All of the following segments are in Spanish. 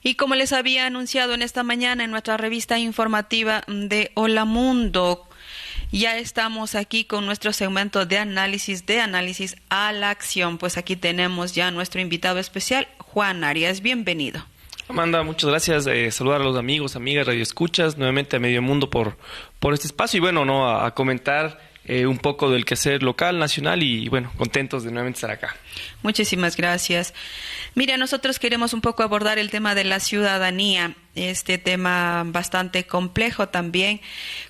Y como les había anunciado en esta mañana en nuestra revista informativa de Hola Mundo, ya estamos aquí con nuestro segmento de análisis a la acción. Pues aquí tenemos ya a nuestro invitado especial, Juan Arias. Bienvenido. Amanda, muchas gracias. Saludar a los amigos, amigas, radioescuchas, nuevamente a Medio Mundo por este espacio y bueno, a comentar un poco del quehacer local, nacional y bueno, contentos de nuevamente estar acá. Muchísimas gracias. Mira, nosotros queremos un poco abordar el tema de la ciudadanía, este tema bastante complejo también.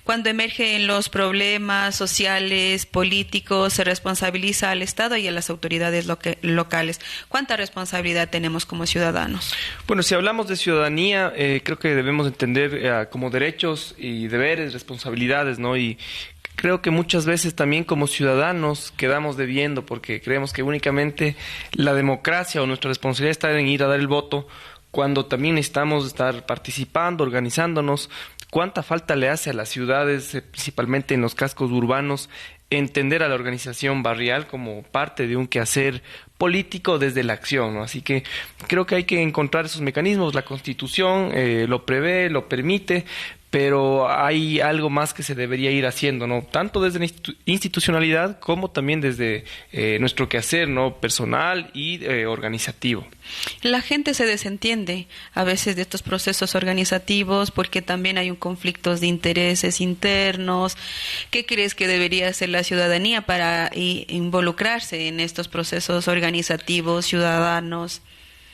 Cuando emergen los problemas sociales, políticos, se responsabiliza al Estado y a las autoridades locales. ¿Cuánta responsabilidad tenemos como ciudadanos? Bueno, si hablamos de ciudadanía, creo que debemos entender como derechos y deberes, responsabilidades, ¿no? Y creo que muchas veces también como ciudadanos quedamos debiendo porque creemos que únicamente la democracia o nuestra responsabilidad está en ir a dar el voto cuando también necesitamos estar participando, organizándonos. ¿Cuánta falta le hace a las ciudades, principalmente en los cascos urbanos, entender a la organización barrial como parte de un quehacer político desde la acción, ¿no? Así que creo que hay que encontrar esos mecanismos. La Constitución lo prevé, lo permite, pero hay algo más que se debería ir haciendo, ¿no? Tanto desde la institucionalidad como también desde nuestro quehacer, ¿no? Personal y organizativo. La gente se desentiende a veces de estos procesos organizativos porque también hay un conflicto de intereses internos. ¿Qué crees que debería hacer la ciudadanía para involucrarse en estos procesos organizativos ciudadanos?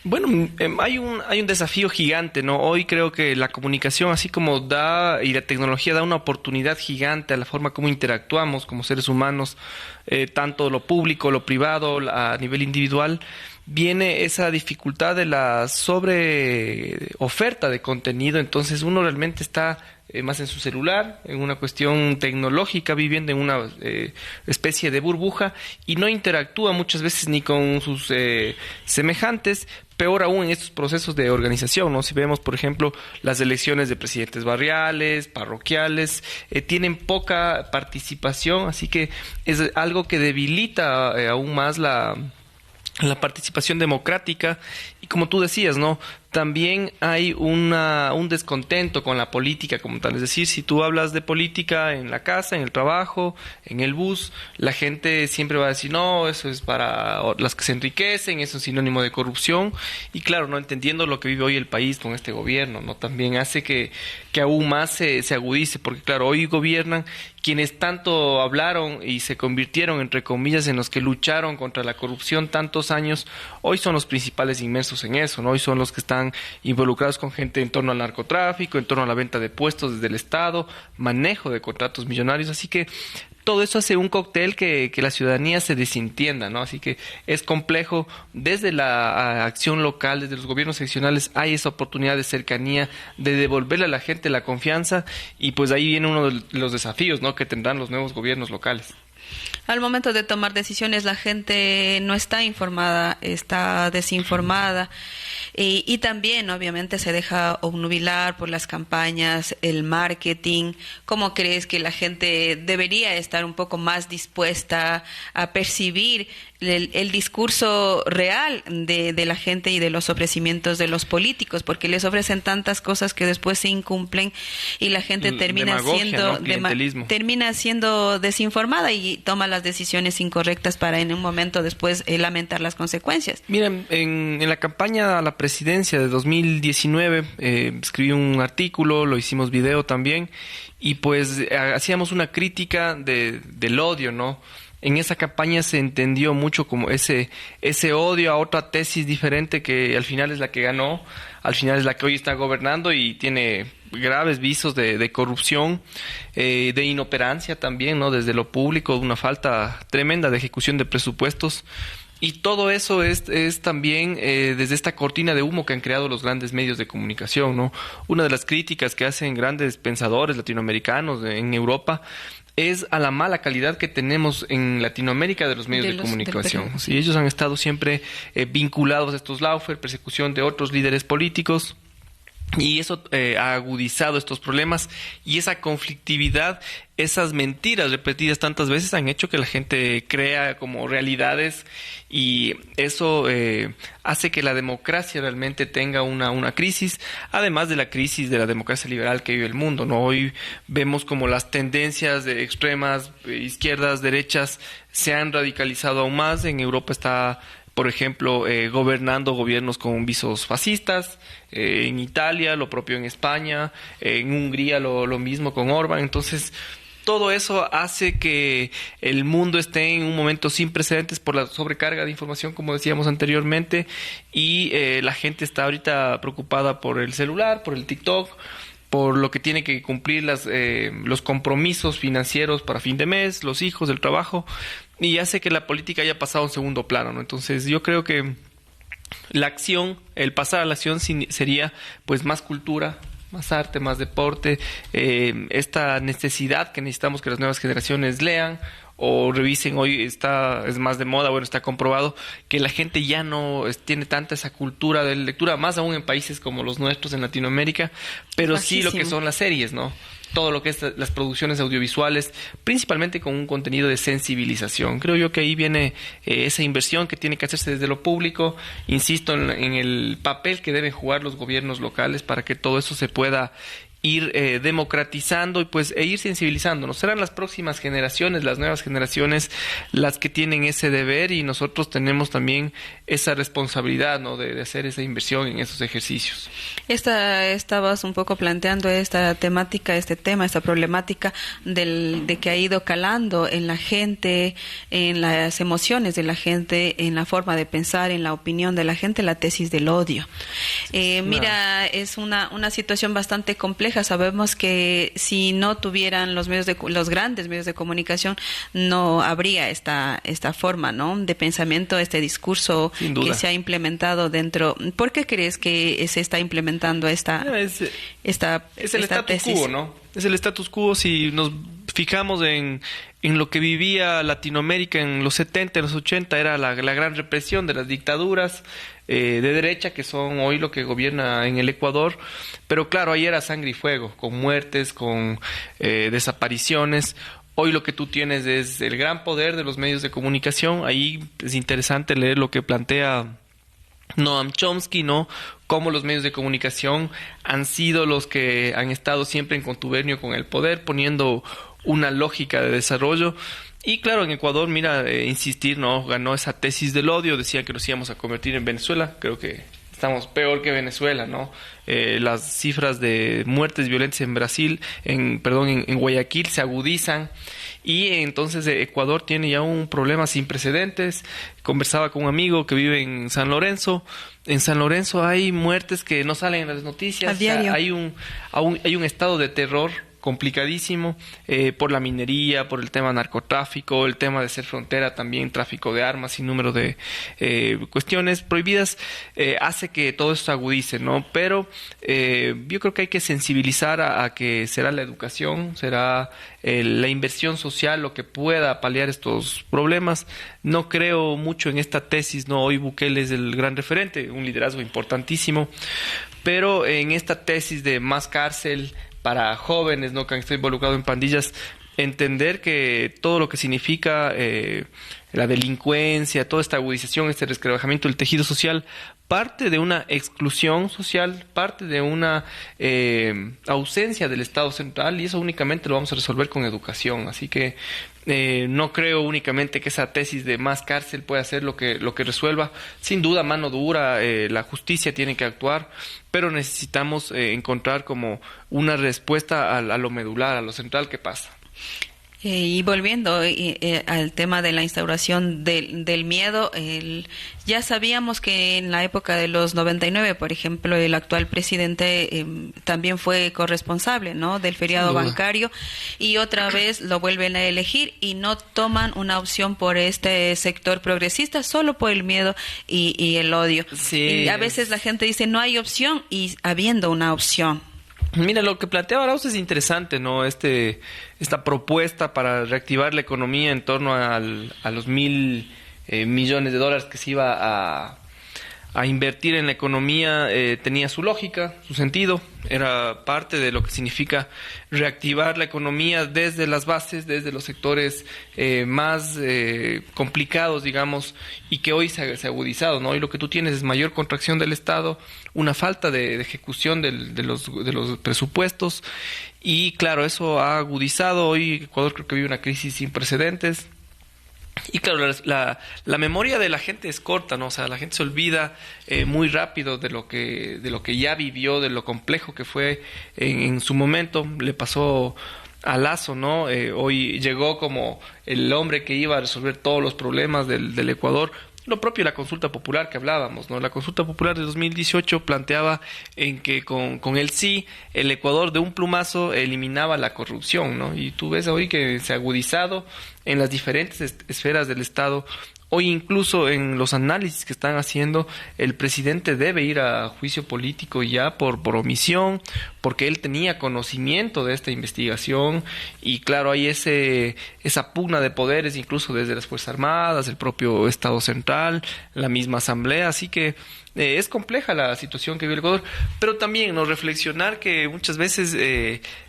Bueno, hay un desafío gigante, ¿no? Hoy creo que la comunicación, así como y la tecnología da una oportunidad gigante a la forma como interactuamos como seres humanos, tanto lo público, lo privado, a nivel individual, viene esa dificultad de la sobre oferta de contenido. Entonces uno realmente está más en su celular, en una cuestión tecnológica, viviendo en una especie de burbuja y no interactúa muchas veces ni con sus semejantes, peor aún en estos procesos de organización, ¿no? Si vemos, por ejemplo, las elecciones de presidentes barriales, parroquiales, tienen poca participación, así que es algo que debilita aún más la participación democrática. Y como tú decías, ¿no? También hay un descontento con la política como tal. Es decir, si tú hablas de política en la casa, en el trabajo, en el bus, la gente siempre va a decir, no, eso es para las que se enriquecen, eso es sinónimo de corrupción. Y claro, no entendiendo lo que vive hoy el país con este gobierno, ¿no? También hace que aún más se agudice, porque claro, hoy gobiernan quienes tanto hablaron y se convirtieron, entre comillas, en los que lucharon contra la corrupción tantos años. Hoy son los principales inmersos en eso, ¿no? Hoy son los que están involucrados con gente en torno al narcotráfico, en torno a la venta de puestos desde el Estado, manejo de contratos millonarios, así que todo eso hace un cóctel que la ciudadanía se desentienda, ¿no? Así que es complejo. Desde la acción local, desde los gobiernos seccionales, hay esa oportunidad de cercanía, de devolverle a la gente la confianza y pues ahí viene uno de los desafíos, ¿no? Que tendrán los nuevos gobiernos locales. Al momento de tomar decisiones, la gente no está informada, está desinformada y también, obviamente, se deja obnubilar por las campañas, el marketing. ¿Cómo crees que la gente debería estar un poco más dispuesta a percibir el discurso real de la gente y de los ofrecimientos de los políticos? Porque les ofrecen tantas cosas que después se incumplen y la gente termina siendo desinformada y toma las decisiones incorrectas para en un momento después lamentar las consecuencias. Miren, en la campaña a la presidencia de 2019 escribí un artículo, lo hicimos video también y pues hacíamos una crítica del odio, ¿no? En esa campaña se entendió mucho como ese odio a otra tesis diferente que al final es la que ganó, al final es la que hoy está gobernando y tiene graves visos de corrupción, de inoperancia también, ¿no? Desde lo público, una falta tremenda de ejecución de presupuestos. Y todo eso es también desde esta cortina de humo que han creado los grandes medios de comunicación, ¿no? Una de las críticas que hacen grandes pensadores latinoamericanos en Europa es a la mala calidad que tenemos en Latinoamérica de los medios de comunicación. Sí, ellos han estado siempre vinculados a estos lawfare, persecución de otros líderes políticos. Y eso ha agudizado estos problemas, y esa conflictividad, esas mentiras repetidas tantas veces han hecho que la gente crea como realidades, y eso hace que la democracia realmente tenga una crisis, además de la crisis de la democracia liberal que vive el mundo, ¿no? Hoy vemos como las tendencias de extremas, izquierdas, derechas, se han radicalizado aún más. En Europa está, por ejemplo, gobernando gobiernos con visos fascistas, en Italia, lo propio en España, en Hungría lo mismo con Orbán. Entonces, todo eso hace que el mundo esté en un momento sin precedentes por la sobrecarga de información, como decíamos anteriormente, y la gente está ahorita preocupada por el celular, por el TikTok, por lo que tiene que cumplir los compromisos financieros para fin de mes, los hijos, el trabajo, y hace que la política haya pasado a un segundo plano, ¿no? Entonces yo creo que la acción, el pasar a la acción sería pues más cultura, más arte, más deporte, esta necesidad que necesitamos que las nuevas generaciones lean o revisen. Hoy es más de moda, bueno, está comprobado que la gente ya no tiene tanta esa cultura de lectura, más aún en países como los nuestros en Latinoamérica, pero sí lo que son las series, ¿no? Todo lo que es las producciones audiovisuales, principalmente con un contenido de sensibilización. Creo yo que ahí viene esa inversión que tiene que hacerse desde lo público. Insisto en el papel que deben jugar los gobiernos locales para que todo eso se pueda ir democratizando y pues ir sensibilizándonos. Serán las próximas generaciones, las nuevas generaciones, las que tienen ese deber, y nosotros tenemos también esa responsabilidad, ¿no?, de hacer esa inversión en esos ejercicios. Estabas un poco planteando esta temática, esta problemática de que ha ido calando en la gente, en las emociones de la gente, en la forma de pensar, en la opinión de la gente, la tesis del odio. Mira, es una situación bastante compleja. Sabemos que si no tuvieran los grandes medios de comunicación, no habría esta forma, ¿no?, de pensamiento, este discurso que se ha implementado dentro. ¿Por qué crees que se está implementando esta es el status tesis? quo, ¿no? Es el status quo. Si nos fijamos en lo que vivía Latinoamérica en los 70, en los 80, era la gran represión de las dictaduras de derecha, que son hoy lo que gobierna en el Ecuador. Pero claro, ahí era sangre y fuego, con muertes, con desapariciones. Hoy lo que tú tienes es el gran poder de los medios de comunicación. Ahí es interesante leer lo que plantea Noam Chomsky, ¿no? Cómo los medios de comunicación han sido los que han estado siempre en contubernio con el poder, poniendo una lógica de desarrollo. Y claro, en Ecuador, mira, insistir, ¿no?, ganó esa tesis del odio. Decían que nos íbamos a convertir en Venezuela. Creo que estamos peor que Venezuela, ¿no? Las cifras de muertes violentas en Brasil, en Guayaquil se agudizan, y entonces Ecuador tiene ya un problema sin precedentes. Conversaba con un amigo que vive en San Lorenzo. En San Lorenzo hay muertes que no salen en las noticias. A diario. O sea, hay un estado de terror complicadísimo, por la minería, por el tema narcotráfico, el tema de ser frontera también, tráfico de armas y número de cuestiones prohibidas, hace que todo esto se agudice, ¿no? Pero yo creo que hay que sensibilizar a que será la educación, será la inversión social lo que pueda paliar estos problemas. No creo mucho en esta tesis, ¿no? Hoy Bukele es el gran referente, un liderazgo importantísimo, pero en esta tesis de más cárcel para jóvenes, ¿no?, que han estado involucrados en pandillas, entender que todo lo que significa la delincuencia, toda esta agudización, este resquebrajamiento del tejido social, parte de una exclusión social, parte de una ausencia del Estado central, y eso únicamente lo vamos a resolver con educación. Así que no creo únicamente que esa tesis de más cárcel pueda ser lo que resuelva. Sin duda, mano dura, la justicia tiene que actuar, pero necesitamos encontrar como una respuesta a lo medular, a lo central que pasa. Y volviendo al tema de la instauración del miedo, ya sabíamos que en la época de los 99, por ejemplo, el actual presidente también fue corresponsable, ¿no?, del feriado bancario, y otra vez lo vuelven a elegir y no toman una opción por este sector progresista solo por el miedo y el odio. Sí. Y a veces la gente dice no hay opción, y habiendo una opción. Mira, lo que planteaba Arauz es interesante, ¿no? Esta propuesta para reactivar la economía en torno a los $1,000 millones que se iba a invertir en la economía tenía su lógica, su sentido, era parte de lo que significa reactivar la economía desde las bases, desde los sectores más complicados, digamos, y que hoy se ha agudizado, ¿no? Hoy lo que tú tienes es mayor contracción del Estado, una falta de ejecución de los presupuestos, y claro, eso ha agudizado. Hoy Ecuador creo que vive una crisis sin precedentes. Y claro, la memoria de la gente es corta, ¿no? O sea, la gente se olvida muy rápido de lo que ya vivió, de lo complejo que fue en su momento. Le pasó a Lasso, ¿no? Hoy llegó como el hombre que iba a resolver todos los problemas del Ecuador. Lo propio de la consulta popular que hablábamos, ¿no? La consulta popular de 2018 planteaba en que con el sí, el Ecuador de un plumazo eliminaba la corrupción, ¿no? Y tú ves hoy que se ha agudizado en las diferentes esferas del Estado. Hoy incluso en los análisis que están haciendo, el presidente debe ir a juicio político ya por omisión, porque él tenía conocimiento de esta investigación, y claro, hay esa pugna de poderes incluso desde las Fuerzas Armadas, el propio Estado Central, la misma Asamblea, así que es compleja la situación que vive el Ecuador, pero también nos reflexionar que muchas veces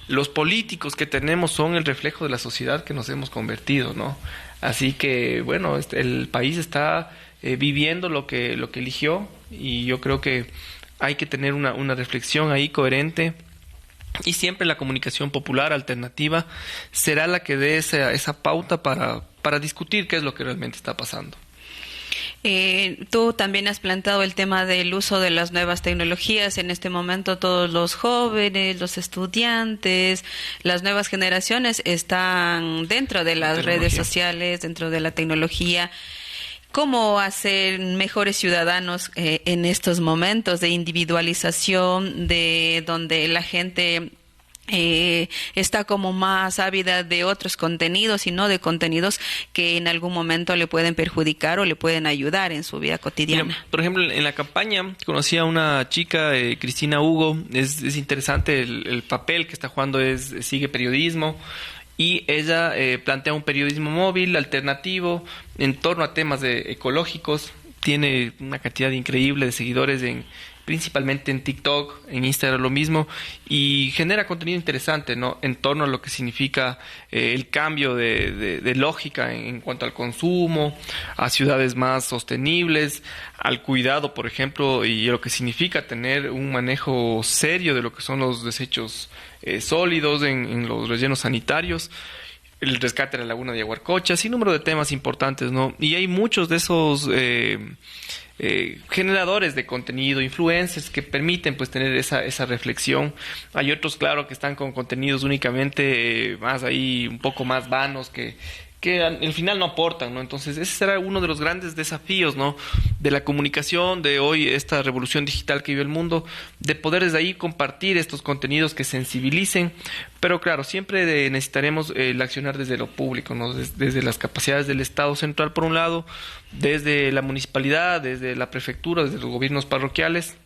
los políticos que tenemos son el reflejo de la sociedad que nos hemos convertido, ¿no? Así que, bueno, el país está viviendo lo que eligió, y yo creo que hay que tener una reflexión ahí coherente, y siempre la comunicación popular alternativa será la que dé esa pauta para discutir qué es lo que realmente está pasando. Tú también has planteado el tema del uso de las nuevas tecnologías. En este momento todos los jóvenes, los estudiantes, las nuevas generaciones están dentro de las redes sociales, dentro de la tecnología. ¿Cómo hacer mejores ciudadanos en estos momentos de individualización, de donde la gente está como más ávida de otros contenidos y no de contenidos que en algún momento le pueden perjudicar o le pueden ayudar en su vida cotidiana? Mira, por ejemplo, en la campaña conocí a una chica, Cristina Hugo. Es interesante el papel que está jugando, sigue periodismo, y ella plantea un periodismo móvil, alternativo, en torno a temas ecológicos. Tiene una cantidad increíble de seguidores principalmente en TikTok, en Instagram lo mismo, y genera contenido interesante, ¿no? En torno a lo que significa el cambio de lógica en cuanto al consumo, a ciudades más sostenibles, al cuidado, por ejemplo, y lo que significa tener un manejo serio de lo que son los desechos sólidos en los rellenos sanitarios, el rescate de la laguna de Yaguarcocha, sin número de temas importantes, ¿no? Y hay muchos de esos generadores de contenido, influencers, que permiten pues tener esa reflexión. Hay otros, claro, que están con contenidos únicamente más ahí, un poco más vanos, que al final no aportan, ¿no? Entonces ese será uno de los grandes desafíos, ¿no?, de la comunicación de hoy, esta revolución digital que vive el mundo, de poder desde ahí compartir estos contenidos que sensibilicen, pero claro, siempre necesitaremos el accionar desde lo público, ¿no?, desde las capacidades del Estado central por un lado, desde la municipalidad, desde la prefectura, desde los gobiernos parroquiales,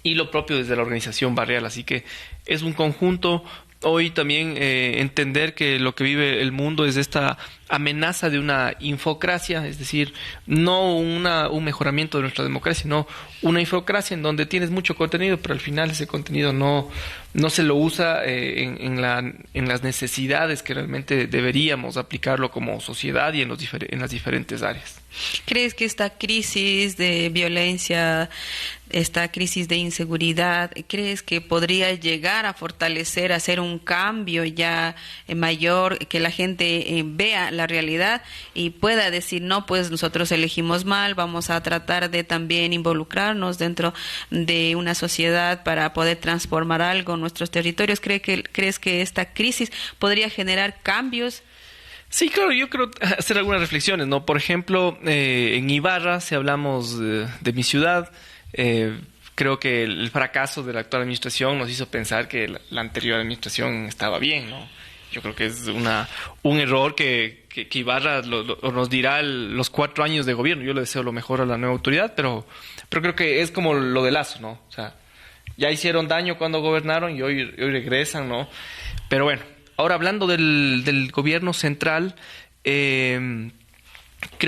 y lo propio desde la organización barrial. Así que es un conjunto. Hoy también entender que lo que vive el mundo es esta amenaza de una infocracia, es decir, no un mejoramiento de nuestra democracia, sino una infocracia en donde tienes mucho contenido, pero al final ese contenido no se lo usa en las necesidades que realmente deberíamos aplicarlo como sociedad y en las diferentes áreas. ¿Crees que esta crisis de violencia, esta crisis de inseguridad, crees que podría llegar a fortalecer, a hacer un cambio ya mayor, que la gente vea la realidad y pueda decir, no, pues nosotros elegimos mal, vamos a tratar de también involucrarnos dentro de una sociedad para poder transformar algo en nuestros territorios? ¿Crees que esta crisis podría generar cambios? Sí, claro, yo creo hacer algunas reflexiones, ¿no? Por ejemplo, en Ibarra, si hablamos de mi ciudad, creo que el fracaso de la actual administración nos hizo pensar que la anterior administración estaba bien, ¿no? Yo creo que es un error que Ibarra nos dirá los 4 años de gobierno. Yo le deseo lo mejor a la nueva autoridad, pero creo que es como lo de Lasso, ¿no? O sea, ya hicieron daño cuando gobernaron y hoy regresan, ¿no? Pero bueno. Ahora, hablando del gobierno central, creo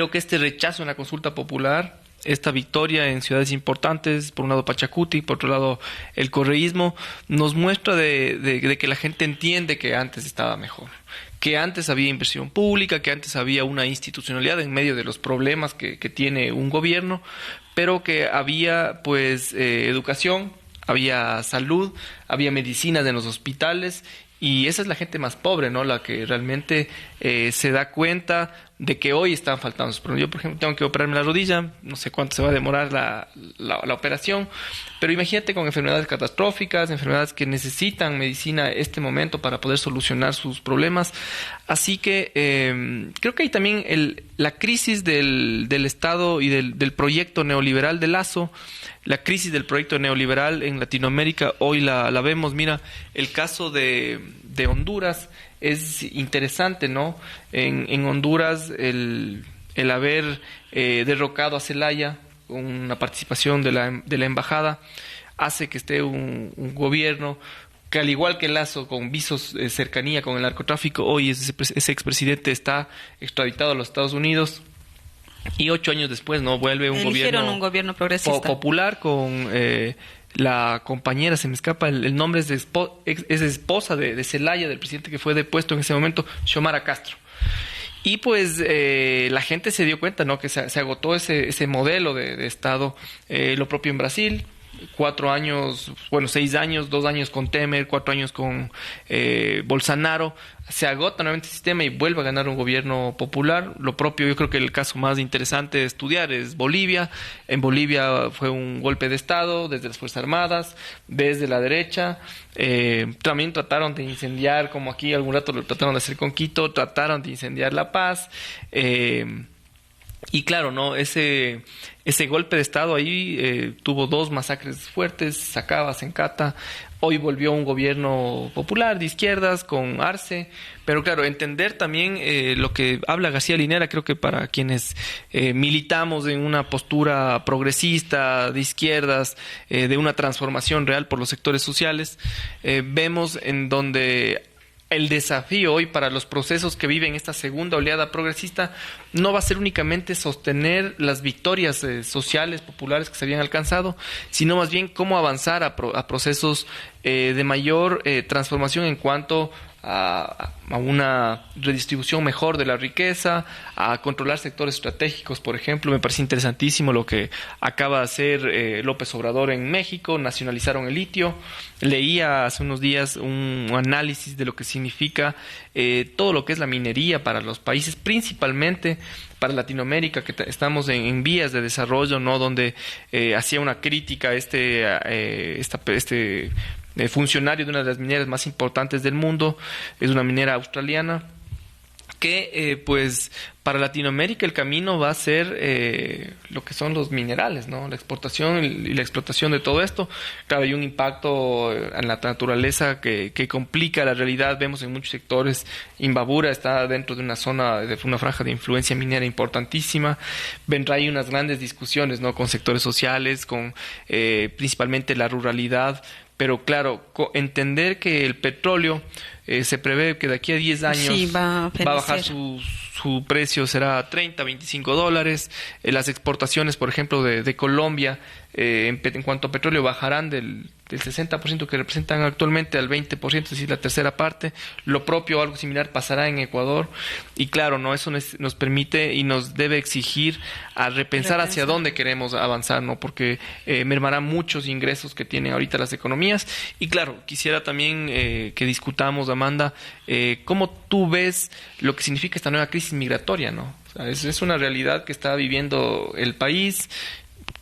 que este rechazo en la consulta popular esta victoria en ciudades importantes, por un lado Pachacuti, por otro lado el correísmo, nos muestra de que la gente entiende que antes estaba mejor, que antes había inversión pública, que antes había una institucionalidad en medio de los problemas que tiene un gobierno, pero que había pues educación, había salud, había medicinas en los hospitales, y esa es la gente más pobre, ¿no? La que realmente se da cuenta de que hoy están faltando sus problemas. Yo, por ejemplo, tengo que operarme la rodilla, no sé cuánto se va a demorar la operación, pero imagínate con enfermedades catastróficas, enfermedades que necesitan medicina en este momento para poder solucionar sus problemas. Así que creo que hay también la crisis del Estado y del proyecto neoliberal de Lasso. La crisis del proyecto neoliberal en Latinoamérica hoy la vemos. Mira, el caso de Honduras es interesante, ¿no? En Honduras el haber derrocado a Zelaya con una participación de la embajada hace que esté un gobierno que, al igual que Lasso, con visos de cercanía con el narcotráfico, hoy ese expresidente está extraditado a los Estados Unidos. Y 8 años después, ¿no? Vuelve un gobierno progresista popular con la compañera, se me escapa el nombre, es esposa de Zelaya, del presidente que fue depuesto en ese momento, Xiomara Castro. Y pues la gente se dio cuenta, ¿no? Que se agotó ese modelo de Estado. Lo propio en Brasil. 4 años, 6 años, 2 años con Temer, 4 años con Bolsonaro, se agota nuevamente el sistema y vuelve a ganar un gobierno popular. Lo propio, yo creo que el caso más interesante de estudiar es Bolivia. En Bolivia fue un golpe de Estado desde las Fuerzas Armadas, desde la derecha. También trataron de incendiar, como aquí algún rato lo trataron de hacer con Quito, trataron de incendiar La Paz. Y claro, ¿no? Ese golpe de Estado ahí tuvo 2 masacres fuertes, Sacaba, Sencata. Hoy volvió un gobierno popular de izquierdas con Arce. Pero claro, entender también lo que habla García Linera, creo que para quienes militamos en una postura progresista, de izquierdas, de una transformación real por los sectores sociales, vemos en donde el desafío hoy para los procesos que viven esta segunda oleada progresista no va a ser únicamente sostener las victorias sociales, populares que se habían alcanzado, sino más bien cómo avanzar a procesos de mayor transformación en cuanto a una redistribución mejor de la riqueza, a controlar sectores estratégicos, por ejemplo. Me parece interesantísimo lo que acaba de hacer López Obrador en México, nacionalizaron el litio. Leía hace unos días un análisis de lo que significa todo lo que es la minería para los países, principalmente para Latinoamérica, que estamos en vías de desarrollo, ¿no? Donde hacía una crítica funcionario de una de las mineras más importantes del mundo, es una minera australiana, que pues para Latinoamérica el camino va a ser lo que son los minerales, ¿no? La exportación y la explotación de todo esto. Claro, hay un impacto en la naturaleza que complica la realidad. Vemos en muchos sectores, Imbabura está dentro de una zona, de una franja de influencia minera importantísima. Vendrá ahí unas grandes discusiones, ¿no? Con sectores sociales, con principalmente la ruralidad. Pero claro, entender que el petróleo se prevé que de aquí a 10 años va a bajar su precio, será $30-25. Las exportaciones, por ejemplo, de Colombia, en cuanto a petróleo, bajarán del 60% que representan actualmente al 20%, es decir, la tercera parte. Lo propio, algo similar, pasará en Ecuador. Y claro, no, eso nos permite y nos debe exigir a repensar hacia dónde queremos avanzar, ¿no? Porque mermarán muchos ingresos que tienen ahorita las economías. Y claro, quisiera también que discutamos, Amanda, cómo tú ves lo que significa esta nueva crisis migratoria, ¿no? O sea, es una realidad que está viviendo el país.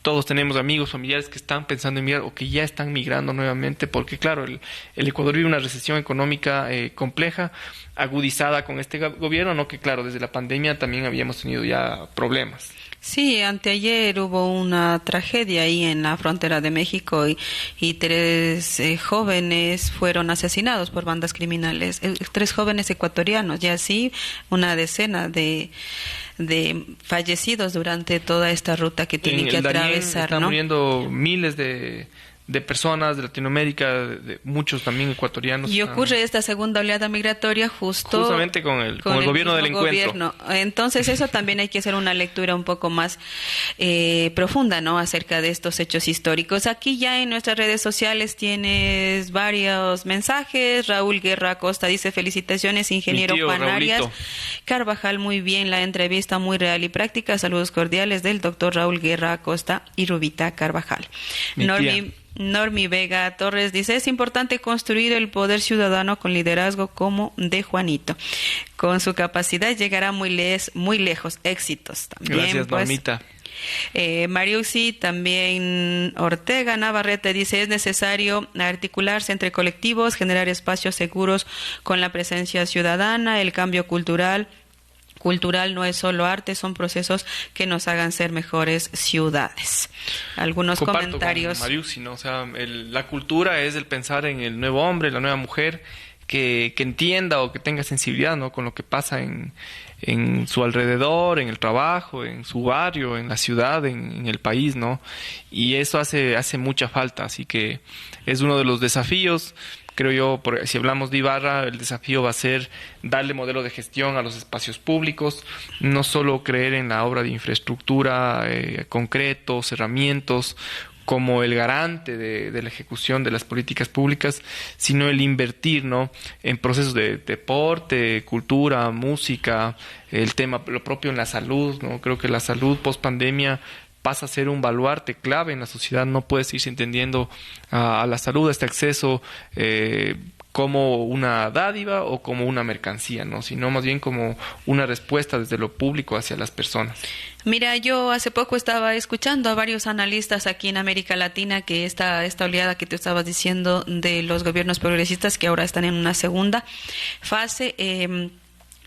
Todos tenemos amigos, familiares que están pensando en migrar o que ya están migrando nuevamente, porque claro, el Ecuador vive una recesión económica compleja, agudizada con este gobierno, ¿no? Que claro, desde la pandemia también habíamos tenido ya problemas. Sí, anteayer hubo una tragedia ahí en la frontera de México y 3 jóvenes fueron asesinados por bandas criminales, 3 jóvenes ecuatorianos, y así una decena de fallecidos durante toda esta ruta que tienen que atravesar, están ¿no? muriendo miles de de personas de Latinoamérica, de muchos también ecuatorianos. Y ocurre esta segunda oleada migratoria justamente con el gobierno del encuentro. Entonces eso también hay que hacer una lectura un poco más profunda, ¿no? Acerca de estos hechos históricos. Aquí ya en nuestras redes sociales tienes varios mensajes. Raúl Guerra Acosta dice: felicitaciones, ingeniero Juan Arias Carvajal, muy bien la entrevista, muy real y práctica. Saludos cordiales del doctor Raúl Guerra Acosta y Rubita Carvajal. Normi Vega Torres dice: es importante construir el poder ciudadano con liderazgo como de Juanito. Con su capacidad llegará muy lejos, éxitos también. Gracias, pues, Normita. Mariusi también Ortega Navarrete dice: es necesario articularse entre colectivos, generar espacios seguros con la presencia ciudadana, el cambio cultural no es solo arte, son procesos que nos hagan ser mejores ciudades. Algunos comentarios. Con Mariusi, ¿no? O sea, la cultura es el pensar en el nuevo hombre, la nueva mujer, que entienda o que tenga sensibilidad, ¿no? Con lo que pasa en su alrededor, en el trabajo, en su barrio, en la ciudad, en el país, ¿no? Y eso hace mucha falta, así que es uno de los desafíos. Creo yo, si hablamos de Ibarra, el desafío va a ser darle modelo de gestión a los espacios públicos, no solo creer en la obra de infraestructura, concretos, herramientas, como el garante de la ejecución de las políticas públicas, sino el invertir, ¿no? En procesos de deporte, cultura, música, el tema, lo propio en la salud, ¿no? Creo que la salud post pandemia pasa a ser un baluarte clave en la sociedad. No puede seguirse entendiendo a la salud, a este acceso, como una dádiva o como una mercancía, ¿no? Sino más bien como una respuesta desde lo público hacia las personas. Mira, yo hace poco estaba escuchando a varios analistas aquí en América Latina que esta oleada que te estabas diciendo de los gobiernos progresistas que ahora están en una segunda fase,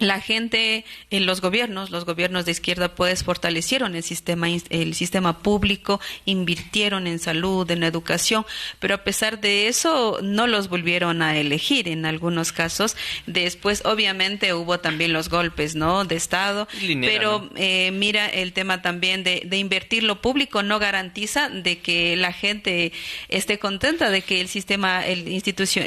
la gente, los gobiernos de izquierda pues fortalecieron el sistema público, invirtieron en salud, en educación, pero a pesar de eso no los volvieron a elegir en algunos casos. Después obviamente hubo también los golpes, ¿no? De Estado, pero mira, el tema también de invertir lo público no garantiza de que la gente esté contenta de que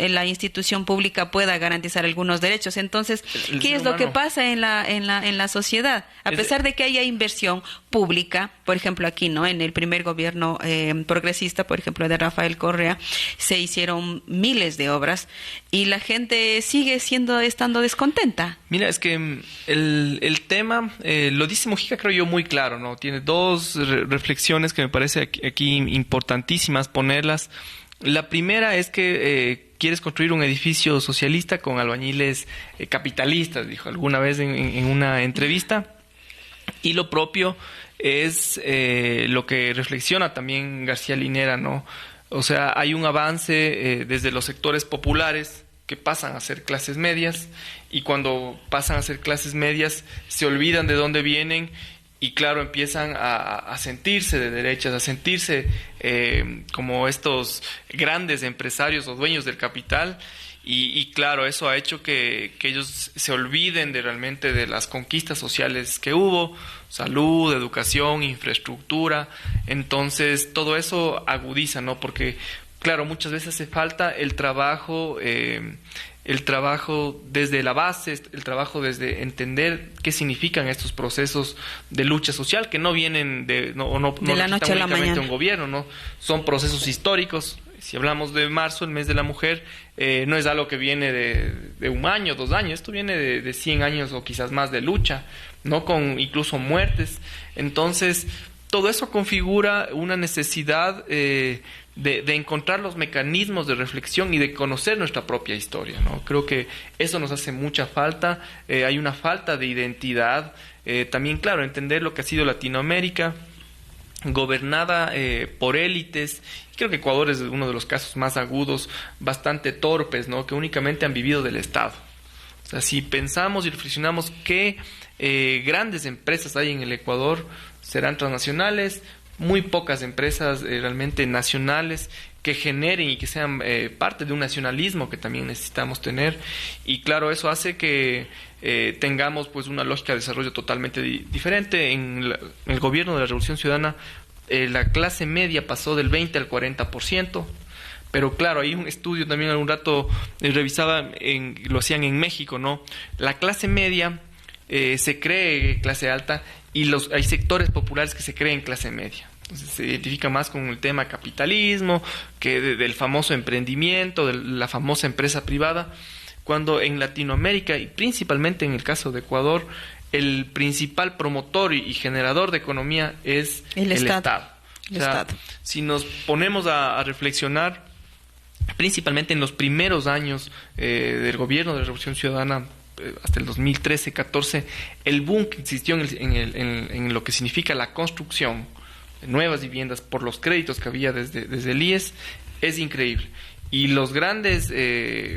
la institución pública pueda garantizar algunos derechos. Entonces, ¿qué es lo que pasa en la sociedad? A pesar de que haya inversión pública, por ejemplo aquí, ¿no? En el primer gobierno progresista, por ejemplo de Rafael Correa, se hicieron miles de obras y la gente sigue estando descontenta. Mira, es que el tema, lo dice Mujica, creo yo, muy claro, ¿no? Tiene dos reflexiones que me parece aquí importantísimas ponerlas. La primera es que quieres construir un edificio socialista con albañiles capitalistas, dijo alguna vez en una entrevista. Y lo propio es lo que reflexiona también García Linera, ¿no? O sea, hay un avance desde los sectores populares que pasan a ser clases medias, y cuando pasan a ser clases medias se olvidan de dónde vienen. Y claro, empiezan a sentirse de derechas, a sentirse como estos grandes empresarios o dueños del capital. Y claro, eso ha hecho que ellos se olviden realmente de las conquistas sociales que hubo: salud, educación, infraestructura. Entonces, todo eso agudiza, ¿no? Porque, claro, muchas veces hace falta el trabajo desde la base, el trabajo desde entender qué significan estos procesos de lucha social, que no vienen de la noche a la mañana. Un gobierno, ¿no? Son procesos históricos. Si hablamos de marzo, el mes de la mujer, no es algo que viene de un año, 2 años. Esto viene de 100 años o quizás más de lucha, ¿no? Con incluso muertes. Entonces, todo eso configura una necesidad de encontrar los mecanismos de reflexión y de conocer nuestra propia historia, ¿no? Creo que eso nos hace mucha falta. Hay una falta de identidad. También, claro, entender lo que ha sido Latinoamérica, gobernada por élites. Creo que Ecuador es uno de los casos más agudos, bastante torpes, ¿no? Que únicamente han vivido del Estado. O sea, si pensamos y reflexionamos qué grandes empresas hay en el Ecuador, serán transnacionales, muy pocas empresas realmente nacionales que generen y que sean parte de un nacionalismo que también necesitamos tener. Y claro, eso hace que tengamos pues una lógica de desarrollo totalmente diferente. En el gobierno de la Revolución Ciudadana la clase media pasó del 20 al 40%. Pero claro, hay un estudio también algún rato revisaba, lo hacían en México, ¿no? La clase media se cree clase alta y hay sectores populares que se creen clase media. Entonces se identifica más con el tema capitalismo, que del famoso emprendimiento, de la famosa empresa privada, cuando en Latinoamérica y principalmente en el caso de Ecuador, el principal promotor y generador de economía es el Estado. O sea, si nos ponemos a reflexionar, principalmente en los primeros años del gobierno de la Revolución Ciudadana, hasta el 2013-14, el boom que existió en lo que significa la construcción de nuevas viviendas por los créditos que había desde el IES es increíble. Y los grandes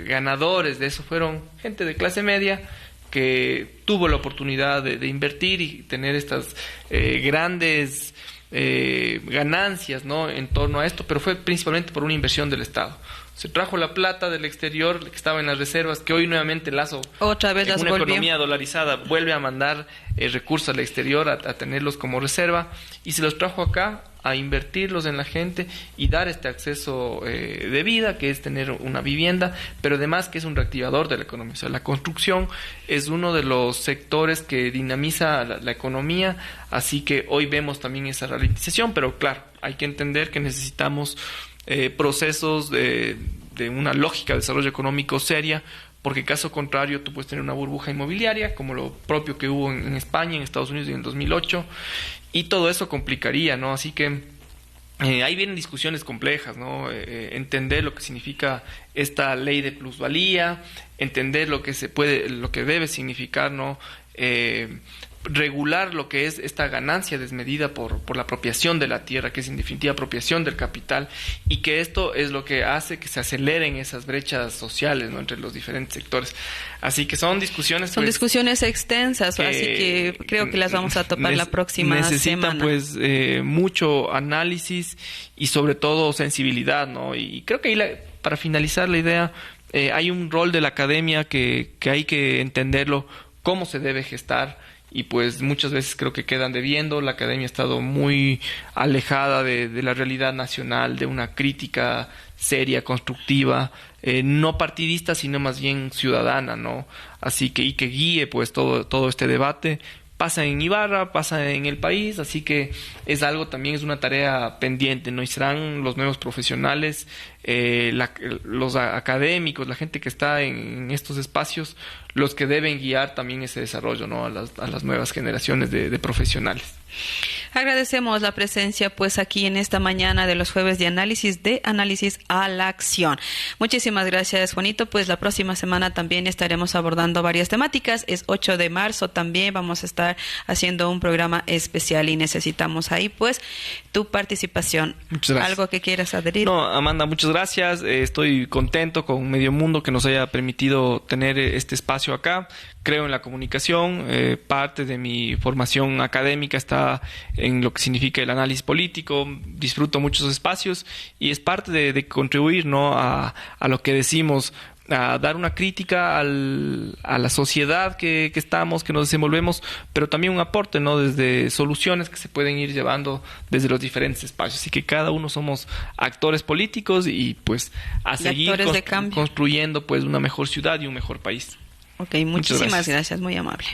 ganadores de eso fueron gente de clase media que tuvo la oportunidad de invertir y tener estas grandes ganancias, ¿no?, en torno a esto, pero fue principalmente por una inversión del Estado. Se trajo la plata del exterior que estaba en las reservas, que hoy nuevamente Lazo, otra vez en una economía dolarizada, vuelve a mandar recursos al exterior a tenerlos como reserva, y se los trajo acá a invertirlos en la gente y dar este acceso de vida, que es tener una vivienda, pero además que es un reactivador de la economía. O sea, la construcción es uno de los sectores que dinamiza la economía, así que hoy vemos también esa ralentización, pero claro, hay que entender que necesitamos procesos de una lógica de desarrollo económico seria, porque caso contrario tú puedes tener una burbuja inmobiliaria, como lo propio que hubo en España, en Estados Unidos y en 2008, y todo eso complicaría, ¿no? Así que ahí vienen discusiones complejas, ¿no? Entender lo que significa esta ley de plusvalía, entender lo que debe significar, ¿no? Regular lo que es esta ganancia desmedida por la apropiación de la tierra, que es en definitiva apropiación del capital, y que esto es lo que hace que se aceleren esas brechas sociales, ¿no?, entre los diferentes sectores. Así que son discusiones... Son discusiones extensas, así que creo que las vamos a topar la próxima semana. Necesitan pues mucho análisis y sobre todo sensibilidad, ¿no? Y creo que ahí para finalizar la idea, hay un rol de la academia que hay que entenderlo, cómo se debe gestar, y pues muchas veces creo que quedan debiendo. La academia ha estado muy alejada de la realidad nacional, de una crítica seria, constructiva, no partidista, sino más bien ciudadana, ¿no? Así que, y que guíe pues todo este debate. Pasa en Ibarra, pasa en el país, así que es algo también, es una tarea pendiente, ¿no? Y serán los nuevos profesionales, los académicos, la gente que está en estos espacios, los que deben guiar también ese desarrollo, ¿no?, a las nuevas generaciones de profesionales. Agradecemos la presencia pues aquí en esta mañana de los jueves de Análisis a la Acción. Muchísimas gracias, Juanito. Pues la próxima semana también estaremos abordando varias temáticas. Es 8 de marzo también, vamos a estar haciendo un programa especial y necesitamos ahí pues tu participación. Muchas gracias. ¿Algo que quieras adherir? No, Amanda, muchas gracias. Estoy contento con Medio Mundo que nos haya permitido tener este espacio acá. Creo en la comunicación, parte de mi formación académica está en lo que significa el análisis político, disfruto muchos espacios y es parte de contribuir, ¿no?, a lo que decimos, a dar una crítica a la sociedad que estamos, que nos desenvolvemos, pero también un aporte, ¿no?, desde soluciones que se pueden ir llevando desde los diferentes espacios. Así que cada uno somos actores políticos y pues a seguir construyendo pues una mejor ciudad y un mejor país. Ok, muchísimas gracias, muy amable.